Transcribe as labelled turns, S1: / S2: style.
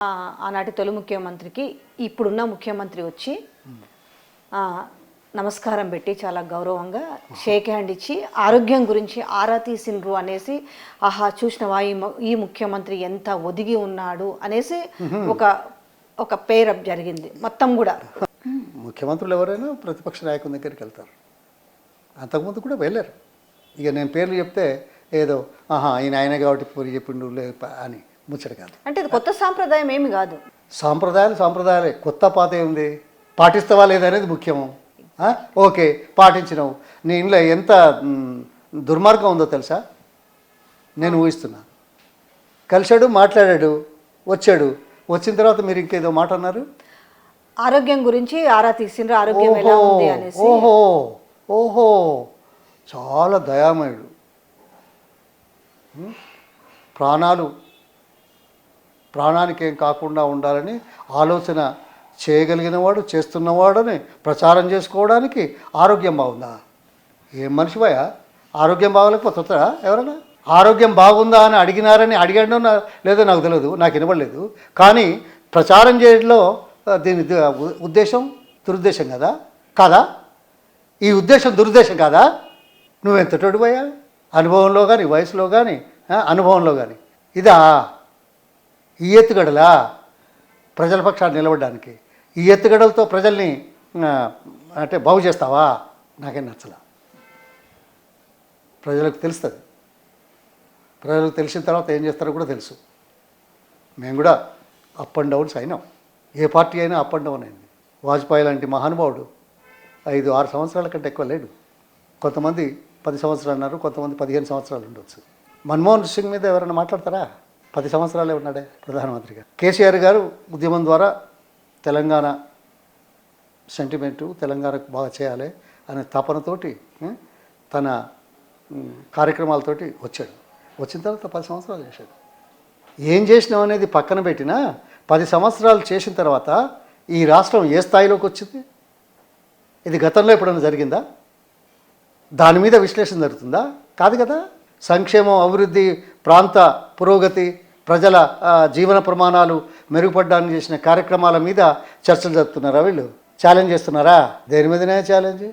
S1: ఆనాటి తొలి ముఖ్యమంత్రికి ఇప్పుడున్న ముఖ్యమంత్రి వచ్చి నమస్కారం పెట్టి చాలా గౌరవంగా షేక్ హ్యాండ్ ఇచ్చి ఆరోగ్యం గురించి ఆరా తీసిండ్రు అనేసి ఆహా చూసినవా ఈ ముఖ్యమంత్రి ఎంత ఒదిగి ఉన్నాడు అనేసి ఒక పేరప్ జరిగింది మొత్తం కూడా.
S2: ముఖ్యమంత్రులు ఎవరైనా ప్రతిపక్ష నాయకుని దగ్గరికి వెళ్తారు, అంతకుముందు కూడా వెళ్ళారు. ఇక నేను పేర్లు చెప్తే ఏదో ఆయన కాబట్టి పూరి చెప్పిండు అని ముచ్చట కాదు.
S1: అంటే ఇది కొత్త సాంప్రదాయం ఏమి కాదు.
S2: సాంప్రదాయాలే కొత్త పాత ఏముంది, పాటిస్తావా లేదనేది ముఖ్యము. ఓకే పాటించినావు, నీ ఇంట్లో ఎంత దుర్మార్గం ఉందో తెలుసా, నేను ఊహిస్తున్నా. కలిశాడు, మాట్లాడాడు, వచ్చాడు, వచ్చిన తర్వాత మీరు ఇంకేదో మాట అన్నారు,
S1: ఆరోగ్యం గురించి ఆరా తీసిండ్రు, ఆరోగ్యం ఎలా ఉంది అనేసి.
S2: ఓహో చాలా దయామయుడు, ప్రాణానికి ఏం కాకుండా ఉండాలని ఆలోచన చేయగలిగినవాడు, చేస్తున్నవాడని ప్రచారం చేసుకోవడానికి ఆరోగ్యం బాగుందా? ఏం మనిషివయా, ఆరోగ్యం బాగోలేకపోతే ఎవరైనా ఆరోగ్యం బాగుందా అని అడిగాడో లేదో నాకు తెలియదు, నాకు వినబడలేదు. కానీ ప్రచారం చేయడంలో దీని ఉద్దేశం దురుద్దేశం కదా కాదా? ఈ ఉద్దేశం దురుద్దేశం కాదా? నువ్వెంతటోడు పోయా అనుభవంలో కానీ, వయసులో కానీ, అనుభవంలో కానీ. ఇదా ఈ ఎత్తుగడలా ప్రజల పక్షాన్ని నిలబడడానికి? ఈ ఎత్తుగడలతో ప్రజల్ని అంటే బాగు చేస్తావా? నాకేం నచ్చలా. ప్రజలకు తెలుస్తుంది, ప్రజలకు తెలిసిన తర్వాత ఏం చేస్తారో కూడా తెలుసు. మేము కూడా అప్ అండ్ డౌన్స్ అయినాం, ఏ పార్టీ అయినా అప్ అండ్ డౌన్ అయింది. వాజ్పేయి లాంటి మహానుభావుడు 5-6 సంవత్సరాల కంటే ఎక్కువ లేడు. కొంతమంది 10 సంవత్సరాలు అన్నారు, కొంతమంది 15 సంవత్సరాలు ఉండొచ్చు. మన్మోహన్ సింగ్ మీద ఎవరైనా మాట్లాడతారా? 10 సంవత్సరాలే ఉన్నాడే ప్రధానమంత్రిగా. కేసీఆర్ గారు ఉద్యమం ద్వారా తెలంగాణ సెంటిమెంటు, తెలంగాణకు బాగా చేయాలి అనే తపనతోటి తన కార్యక్రమాలతోటి వచ్చాడు. వచ్చిన తర్వాత 10 సంవత్సరాలు చేశాడు. ఏం చేసినాం అనేది పక్కన పెట్టినా 10 సంవత్సరాలు చేసిన తర్వాత ఈ రాష్ట్రం ఏ స్థాయిలోకి వచ్చింది? ఇది గతంలో ఎప్పుడైనా జరిగిందా? దాని మీద విశ్లేషణ జరుగుతుందా? కాదు కదా. సంక్షేమం, అభివృద్ధి, ప్రాంత పురోగతి, ప్రజల జీవన ప్రమాణాలు మెరుగుపడడానికి చేసిన కార్యక్రమాల మీద చర్చలు జరుపుతున్నారా? వీళ్ళు ఛాలెంజ్ చేస్తున్నారా? దేని మీదనే ఛాలెంజ్?